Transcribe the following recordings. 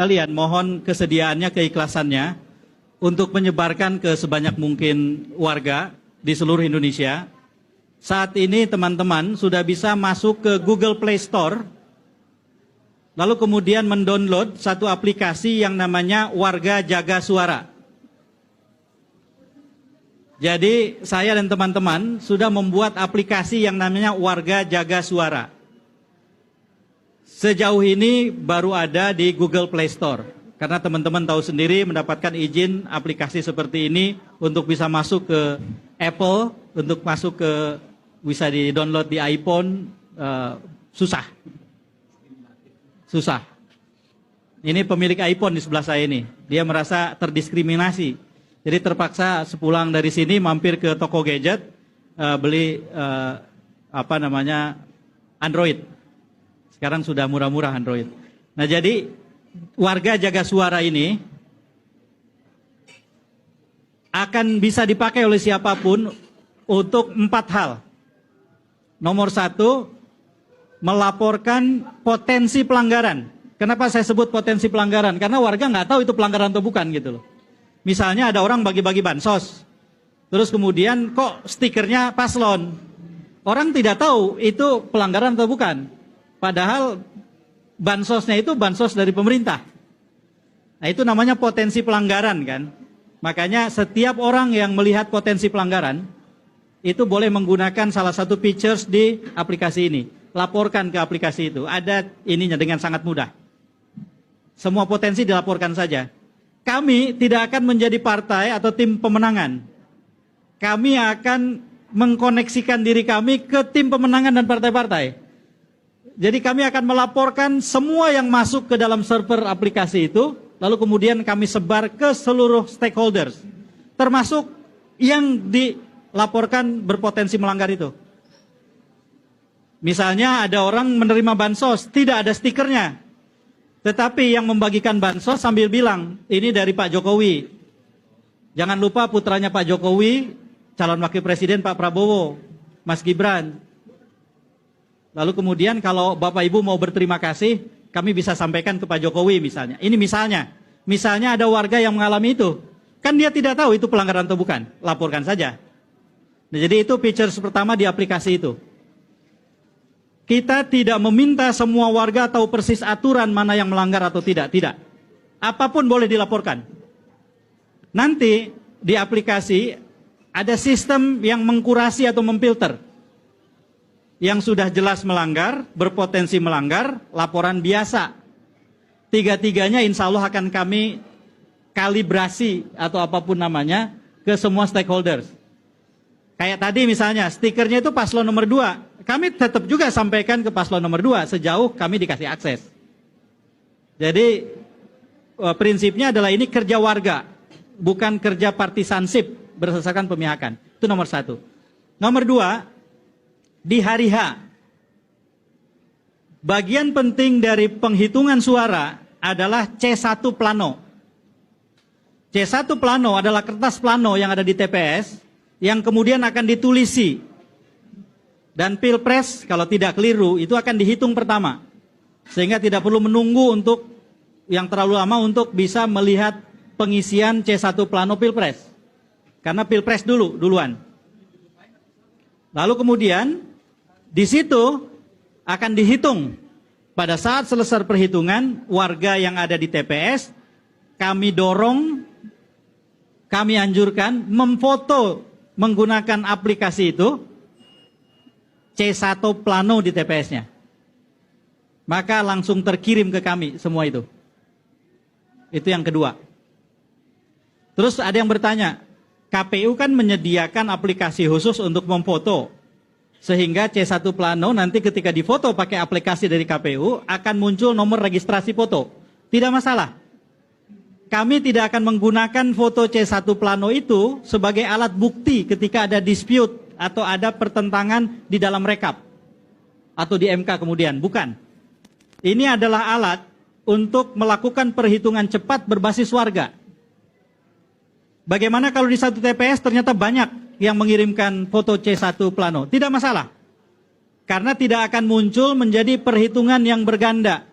Kalian mohon kesediaannya, keikhlasannya untuk menyebarkan ke sebanyak mungkin warga di seluruh Indonesia. Saat ini teman-teman sudah bisa masuk ke Google Play Store, lalu kemudian mendownload satu aplikasi yang namanya Warga Jaga Suara. Jadi saya dan teman-teman sudah membuat aplikasi yang namanya Warga Jaga Suara. Sejauh ini baru ada di Google Play Store. Karena teman-teman tahu sendiri mendapatkan izin aplikasi seperti ini untuk bisa masuk ke Apple, untuk masuk ke bisa di-download di iPhone, susah. Susah. Ini pemilik iPhone di sebelah saya ini. Dia merasa terdiskriminasi. Jadi terpaksa sepulang dari sini mampir ke toko gadget, beli Android. Sekarang sudah murah-murah Android. Nah jadi Warga Jaga Suara ini akan bisa dipakai oleh siapapun untuk 4 hal. Nomor 1, melaporkan potensi pelanggaran. Kenapa saya sebut potensi pelanggaran? Karena warga nggak tahu itu pelanggaran atau bukan gitu loh. Misalnya ada orang bagi-bagi bansos, terus kemudian kok stikernya paslon. Orang tidak tahu itu pelanggaran atau bukan. Padahal bansosnya itu bansos dari pemerintah. Nah itu namanya potensi pelanggaran kan. Makanya setiap orang yang melihat potensi pelanggaran, itu boleh menggunakan salah satu features di aplikasi ini. Laporkan ke aplikasi itu. Ada ininya dengan sangat mudah. Semua potensi dilaporkan saja. Kami tidak akan menjadi partai atau tim pemenangan. Kami akan mengkoneksikan diri kami ke tim pemenangan dan partai-partai. Jadi kami akan melaporkan semua yang masuk ke dalam server aplikasi itu, lalu kemudian kami sebar ke seluruh stakeholders, termasuk yang dilaporkan berpotensi melanggar itu. Misalnya ada orang menerima bansos, tidak ada stikernya, tetapi yang membagikan bansos sambil bilang, ini dari Pak Jokowi. Jangan lupa putranya Pak Jokowi, calon wakil presiden Pak Prabowo, Mas Gibran. Lalu kemudian kalau Bapak Ibu mau berterima kasih, kami bisa sampaikan ke Pak Jokowi misalnya. Ini misalnya ada warga yang mengalami itu. Kan dia tidak tahu itu pelanggaran atau bukan, laporkan saja. Nah, jadi itu features pertama di aplikasi itu. Kita tidak meminta semua warga tahu persis aturan mana yang melanggar atau tidak. Apapun boleh dilaporkan. Nanti di aplikasi ada sistem yang mengkurasi atau memfilter. Yang sudah jelas melanggar, berpotensi melanggar, laporan biasa. Tiga-tiganya insya Allah akan kami kalibrasi atau apapun namanya ke semua stakeholders. Kayak tadi misalnya stikernya itu paslon nomor 2. Kami tetap juga sampaikan ke paslon nomor 2 sejauh kami dikasih akses. Jadi prinsipnya adalah ini kerja warga, bukan kerja partisansip berdasarkan pemihakan. Itu nomor 1. Nomor 2, di hari H, bagian penting dari penghitungan suara adalah C1 plano. C1 plano adalah kertas plano yang ada di TPS, yang kemudian akan ditulisi. Dan Pilpres, kalau tidak keliru, itu akan dihitung pertama. Sehingga tidak perlu menunggu untuk yang terlalu lama untuk bisa melihat pengisian C1 plano Pilpres. Karena Pilpres duluan. Lalu kemudian di situ akan dihitung. Pada saat selesai perhitungan, warga yang ada di TPS, kami dorong, kami anjurkan memfoto menggunakan aplikasi itu, C1 plano di TPS-nya. Maka langsung terkirim ke kami semua itu. Itu yang kedua. Terus ada yang bertanya, KPU kan menyediakan aplikasi khusus untuk memfoto. Sehingga C1 plano nanti ketika difoto pakai aplikasi dari KPU akan muncul nomor registrasi foto. Tidak masalah. Kami tidak akan menggunakan foto C1 plano itu sebagai alat bukti ketika ada dispute atau ada pertentangan di dalam rekap. Atau di MK kemudian. Bukan. Ini adalah alat untuk melakukan perhitungan cepat berbasis warga. Bagaimana kalau di satu TPS ternyata banyak yang mengirimkan foto C1 plano? Tidak masalah. Karena tidak akan muncul menjadi perhitungan yang berganda.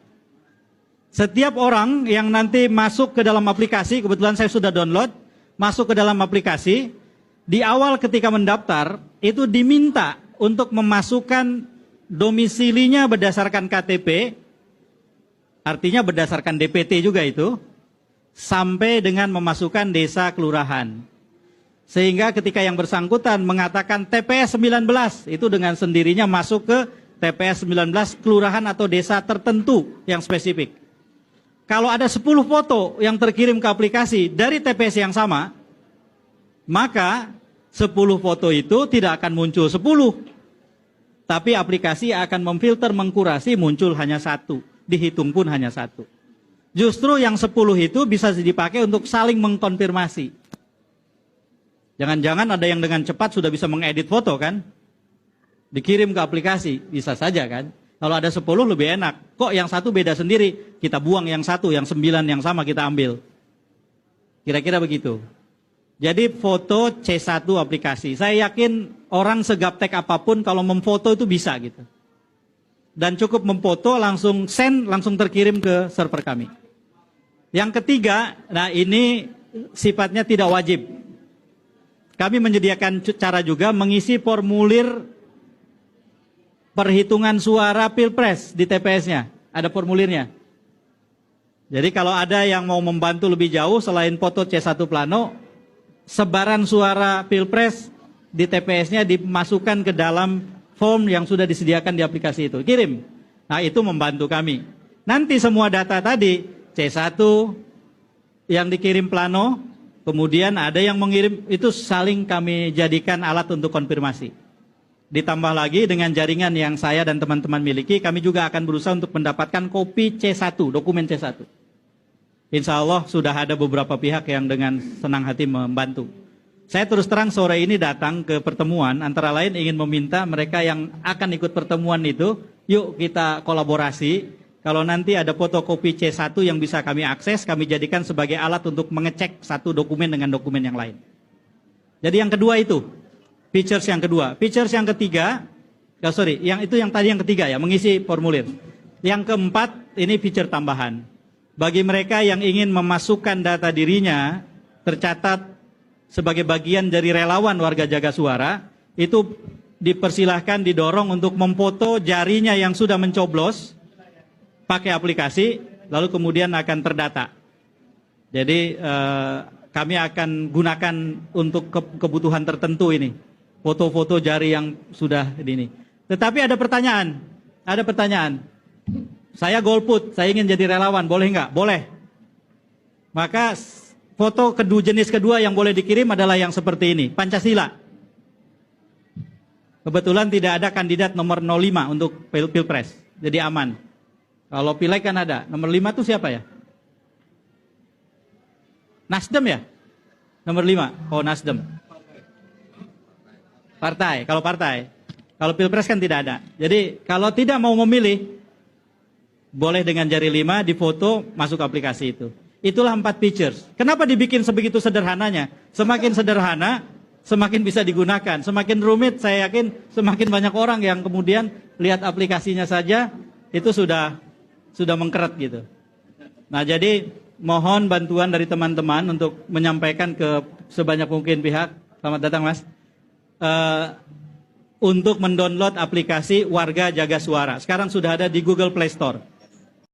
Setiap orang yang nanti masuk ke dalam aplikasi, kebetulan saya sudah download, masuk ke dalam aplikasi, di awal ketika mendaftar, itu diminta untuk memasukkan domisilinya berdasarkan KTP, artinya berdasarkan DPT juga itu, sampai dengan memasukkan desa kelurahan. Sehingga ketika yang bersangkutan mengatakan TPS 19, itu dengan sendirinya masuk ke TPS 19 kelurahan atau desa tertentu yang spesifik. Kalau ada 10 foto yang terkirim ke aplikasi dari TPS yang sama, maka 10 foto itu tidak akan muncul 10. Tapi aplikasi akan memfilter, mengkurasi, muncul hanya 1. Dihitung pun hanya 1. Justru yang 10 itu bisa dipakai untuk saling mengkonfirmasi. Jangan-jangan ada yang dengan cepat sudah bisa mengedit foto kan? Dikirim ke aplikasi, bisa saja kan? Kalau ada 10 lebih enak. Kok yang 1 beda sendiri? Kita buang yang 1, yang 9 yang sama kita ambil. Kira-kira begitu. Jadi foto C1 aplikasi. Saya yakin orang segaptek apapun kalau memfoto itu bisa gitu. Dan cukup memfoto langsung send, langsung terkirim ke server kami. Yang ketiga, nah ini sifatnya tidak wajib. Kami menyediakan cara juga mengisi formulir perhitungan suara Pilpres di TPS-nya. Ada formulirnya. Jadi kalau ada yang mau membantu lebih jauh selain foto C1 plano, sebaran suara Pilpres di TPS-nya dimasukkan ke dalam form yang sudah disediakan di aplikasi itu. Kirim. Nah itu membantu kami. Nanti semua data tadi, C1 yang dikirim plano, kemudian ada yang mengirim, itu saling kami jadikan alat untuk konfirmasi. Ditambah lagi dengan jaringan yang saya dan teman-teman miliki, kami juga akan berusaha untuk mendapatkan kopi C1, dokumen C1. Insya Allah sudah ada beberapa pihak yang dengan senang hati membantu. Saya terus terang sore ini datang ke pertemuan, antara lain ingin meminta mereka yang akan ikut pertemuan itu, yuk kita kolaborasi. Kalau nanti ada fotokopi C1 yang bisa kami akses, kami jadikan sebagai alat untuk mengecek satu dokumen dengan dokumen yang lain. Jadi yang kedua itu, features yang kedua. Features yang ketiga, yang tadi yang ketiga ya, mengisi formulir. Yang keempat, ini feature tambahan. Bagi mereka yang ingin memasukkan data dirinya, tercatat sebagai bagian dari relawan warga jaga suara, itu dipersilahkan, didorong untuk memfoto jarinya yang sudah mencoblos, pakai aplikasi, lalu kemudian akan terdata. Jadi kami akan gunakan untuk kebutuhan tertentu ini. Foto-foto jari yang sudah ini. Tetapi ada pertanyaan. Saya golput, saya ingin jadi relawan, boleh nggak? Boleh. Maka foto jenis kedua yang boleh dikirim adalah yang seperti ini, Pancasila. Kebetulan tidak ada kandidat nomor 05 untuk Pilpres, jadi aman. Kalau Pileg kan ada, nomor 5 itu siapa ya? Nasdem ya? Nomor 5, oh Nasdem. Partai, kalau partai. Kalau Pilpres kan tidak ada. Jadi kalau tidak mau memilih, boleh dengan jari 5 difoto, masuk aplikasi itu. Itulah 4 features. Kenapa dibikin sebegitu sederhananya? Semakin sederhana, semakin bisa digunakan. Semakin rumit, saya yakin semakin banyak orang yang kemudian lihat aplikasinya saja, itu sudah mengkeret gitu. Nah jadi mohon bantuan dari teman-teman untuk menyampaikan ke sebanyak mungkin pihak. Selamat datang Mas. Untuk mendownload aplikasi Warga Jaga Suara. Sekarang sudah ada di Google Play Store.